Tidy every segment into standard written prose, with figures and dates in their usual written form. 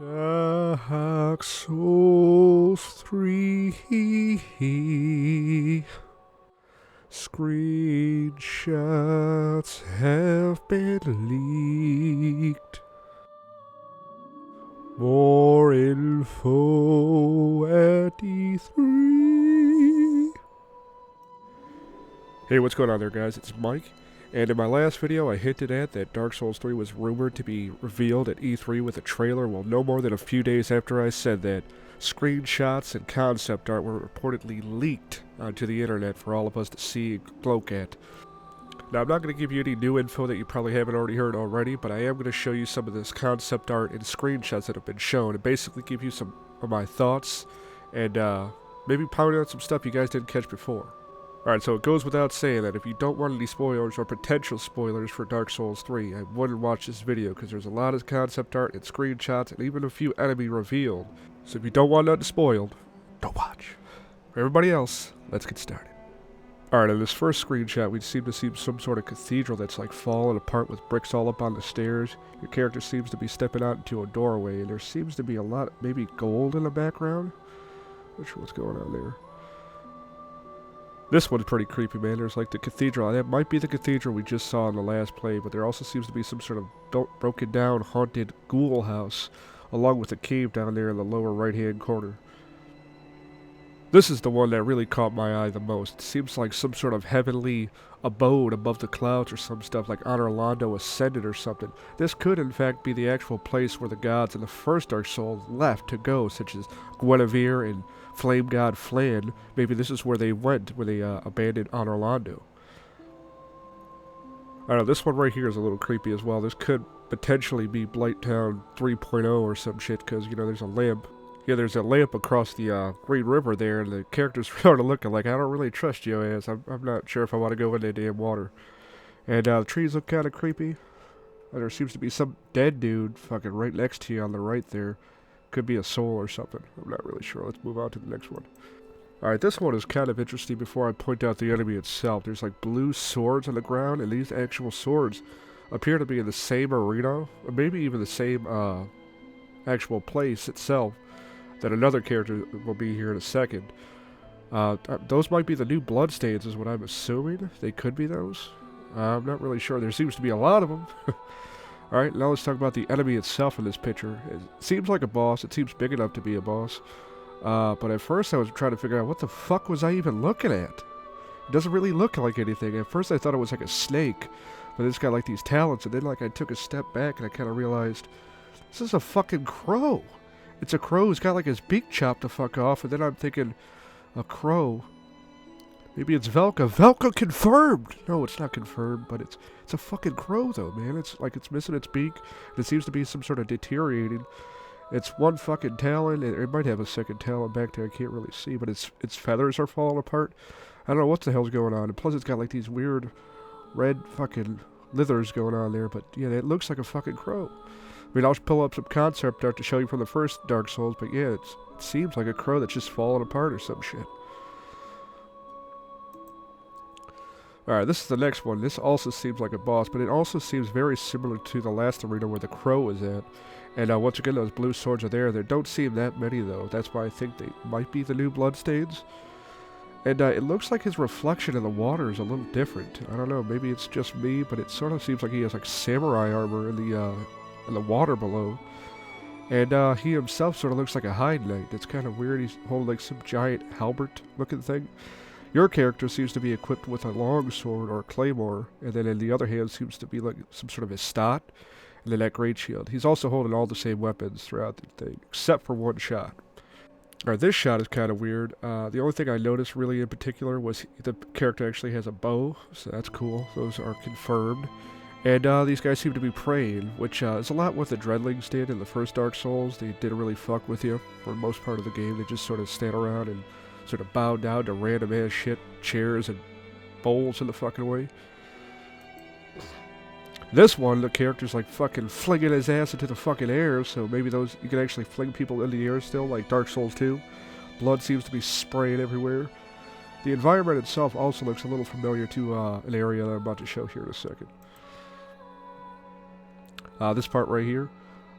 Dark Souls 3 screenshots have been leaked. More info at E3. Hey, what's going on there, guys? It's Mike. And in my last video, I hinted at that Dark Souls 3 was rumored to be revealed at E3 with a trailer. Well, no more than a few days after I said that, screenshots and concept art were reportedly leaked onto the internet for all of us to see and gloat at. Now, I'm not going to give you any new info that you probably haven't already heard already, but I am going to show you some of this concept art and screenshots that have been shown and basically give you some of my thoughts and maybe point out some stuff you guys didn't catch before. Alright, so it goes without saying that if you don't want any spoilers or potential spoilers for Dark Souls 3, I wouldn't watch this video because there's a lot of concept art and screenshots and even a few enemy revealed. So if you don't want nothing spoiled, don't watch. For everybody else, let's get started. Alright, in this first screenshot, we seem to see some sort of cathedral that's like falling apart with bricks all up on the stairs. Your character seems to be stepping out into a doorway and there seems to be a lot, maybe gold in the background? Not sure what's going on there. This one's pretty creepy, man. There's like the cathedral. That might be the cathedral we just saw in the last play, but there also seems to be some sort of broken down, haunted ghoul house, along with a cave down there in the lower right-hand corner. This is the one that really caught my eye the most. It seems like some sort of heavenly abode above the clouds or some stuff, like Anor Londo Ascended or something. This could, in fact, be the actual place where the gods in the first Dark Souls left to go, such as Guinevere and Flame God Flan. Maybe this is where they went when they abandoned Anor Londo. I don't know, this one right here is a little creepy as well. This could potentially be Blighttown 3.0 or some shit, because, you know, there's a lamp. Yeah, there's a lamp across the Great River there, and the character's sort of looking like, I don't really trust you, ass. I'm not sure if I want to go in that damn water. And the trees look kind of creepy. There seems to be some dead dude fucking right next to you on the right there. Could be a soul or something. I'm not really sure. Let's move on to the next one. Alright, this one is kind of interesting before I point out the enemy itself. There's like blue swords on the ground, and these actual swords appear to be in the same arena, or maybe even the same actual place itself that another character will be here in a second. Those might be the new bloodstains is what I'm assuming. They could be those. I'm not really sure. There seems to be a lot of them. Alright, now let's talk about the enemy itself in this picture. It seems like a boss. It seems big enough to be a boss. But at first I was trying to figure out what the fuck was I even looking at? It doesn't really look like anything. At first I thought it was like a snake. But it's got like these talons. And then like I took a step back and I kind of realized this is a fucking crow. It's a crow who's got like his beak chopped the fuck off. And then I'm thinking, a crow. Maybe it's Velka. Velka confirmed! No, it's not confirmed, but it's a fucking crow though, man. It's like it's missing its beak. And it seems to be some sort of deteriorating. It's one fucking talon. It might have a second talon back there. I can't really see, but its feathers are falling apart. I don't know what the hell's going on. And plus it's got like these weird red fucking slithers going on there. But yeah, it looks like a fucking crow. I mean, I'll pull up some concept art to show you from the first Dark Souls, but yeah, it seems like a crow that's just falling apart or some shit. Alright, this is the next one. This also seems like a boss, but it also seems very similar to the last arena where the crow was at. And once again, those blue swords are there. There don't seem that many, though. That's why I think they might be the new bloodstains. And it looks like his reflection in the water is a little different. I don't know, maybe it's just me, but it sort of seems like he has like samurai armor in the water below. And he himself sort of looks like a High Knight. It's kind of weird. He's holding like some giant halberd looking thing. Your character seems to be equipped with a long sword or a claymore, and then in the other hand seems to be like some sort of estat, and then that great shield. He's also holding all the same weapons throughout the thing, except for one shot. Alright, this shot is kind of weird. The only thing I noticed really in particular was the character actually has a bow, so that's cool. Those are confirmed. And these guys seem to be praying, which is a lot what the Dreadlings did in the first Dark Souls. They didn't really fuck with you for the most part of the game. They just sort of stand around and sort of bow down to random ass shit, chairs and bowls in the fucking way. This one, the character's like fucking flinging his ass into the fucking air, so maybe those, you can actually fling people in the air still, like Dark Souls 2. Blood seems to be spraying everywhere. The environment itself also looks a little familiar to an area that I'm about to show here in a second. This part right here.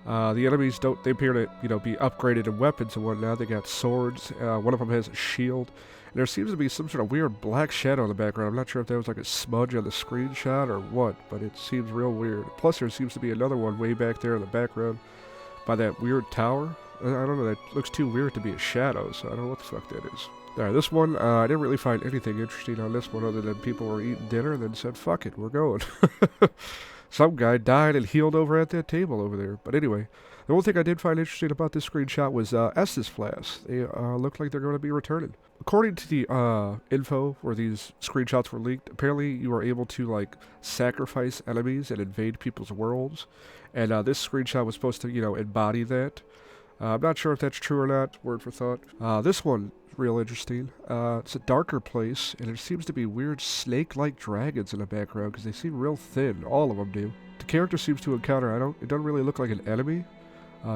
The enemies they appear to, be upgraded in weapons and whatnot. They got swords. One of them has a shield. And there seems to be some sort of weird black shadow in the background. I'm not sure if that was like a smudge on the screenshot or what, but it seems real weird. Plus, there seems to be another one way back there in the background by that weird tower. I don't know, that looks too weird to be a shadow, so I don't know what the fuck that is. Alright, this one, I didn't really find anything interesting on this one other than people were eating dinner and then said, fuck it, we're going. Some guy died and healed over at that table over there. But anyway, the one thing I did find interesting about this screenshot was Estus flasks. They look like they're going to be returning. According to the info where these screenshots were leaked, apparently you are able to like sacrifice enemies and invade people's worlds. And this screenshot was supposed to, embody that. I'm not sure if that's true or not, word for thought. This one is real interesting. It's a darker place, and there seems to be weird snake-like dragons in the background, because they seem real thin. All of them do. The character seems to encounter, it doesn't really look like an enemy.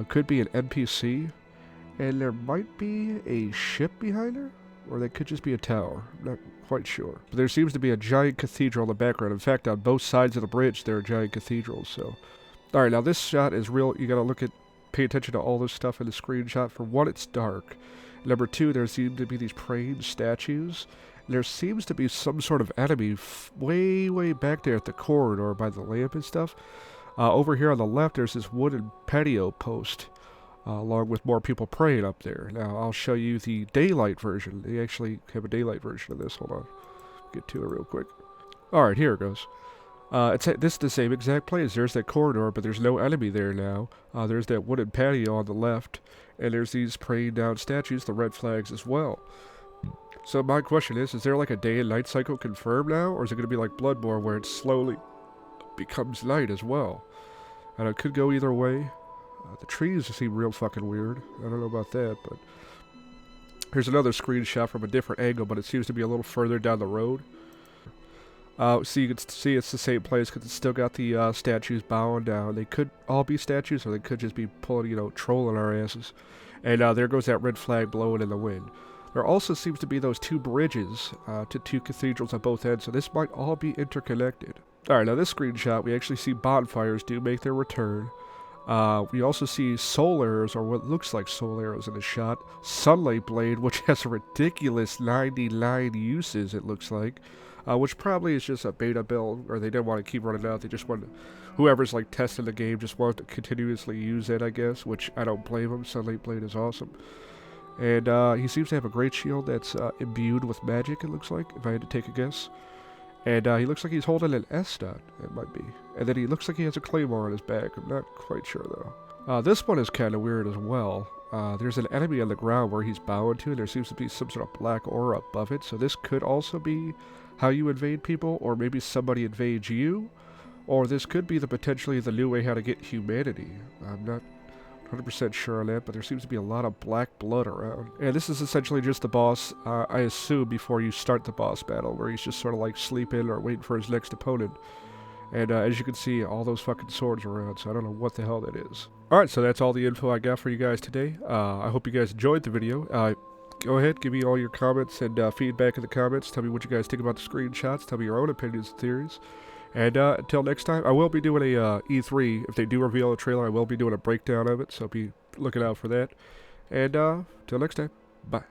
Could be an NPC, and there might be a ship behind her, or that could just be a tower. I'm not quite sure. But there seems to be a giant cathedral in the background. In fact, on both sides of the bridge, there are giant cathedrals, so... Alright, now this shot is real. You gotta pay attention to all this stuff in the screenshot. For one, it's dark. Number two, there seem to be these praying statues. And there seems to be some sort of enemy way, way back there at the corridor by the lamp and stuff. Over here on the left, there's this wooden patio post, along with more people praying up there. Now, I'll show you the daylight version. They actually have a daylight version of this. Hold on. Get to it real quick. Alright, here it goes. This is the same exact place. There's that corridor, but there's no enemy there now. There's that wooden patio on the left, and there's these praying down statues, the red flags as well. So my question is there like a day and night cycle confirmed now, or is it going to be like Bloodborne where it slowly becomes night as well? And it could go either way. The trees seem real fucking weird. I don't know about that, but... Here's another screenshot from a different angle, but it seems to be a little further down the road. So you can see it's the same place because it's still got the statues bowing down. They could all be statues, or they could just be pulling, trolling our asses. And there goes that red flag blowing in the wind. There also seems to be those two bridges to two cathedrals on both ends, so this might all be interconnected. Alright, now this screenshot, we actually see bonfires do make their return. We also see soul arrows, or what looks like soul arrows in the shot. Sunlight Blade, which has a ridiculous 99 uses, it looks like. Which probably is just a beta build, or they didn't want to keep running out. They just wanted, whoever's like testing the game just wanted to continuously use it, I guess, which I don't blame him. Sunlight Blade is awesome. And he seems to have a great shield that's imbued with magic, it looks like, if I had to take a guess. And he looks like he's holding an S-dot, it might be. And then he looks like he has a claymore on his back. I'm not quite sure, though. This one is kind of weird as well. There's an enemy on the ground where he's bowing to, and there seems to be some sort of black aura above it. So this could also be how you invade people, or maybe somebody invades you. Or this could be potentially the new way how to get humanity. I'm not 100% sure on that, but there seems to be a lot of black blood around. And this is essentially just the boss, I assume, before you start the boss battle, where he's just sort of like sleeping or waiting for his next opponent. And as you can see, all those fucking swords around, so I don't know what the hell that is. Alright, so that's all the info I got for you guys today. I hope you guys enjoyed the video. Go ahead, give me all your comments and feedback in the comments. Tell me what you guys think about the screenshots. Tell me your own opinions and theories. And until next time, I will be doing a E3. If they do reveal a trailer, I will be doing a breakdown of it, so be looking out for that. And until next time, bye.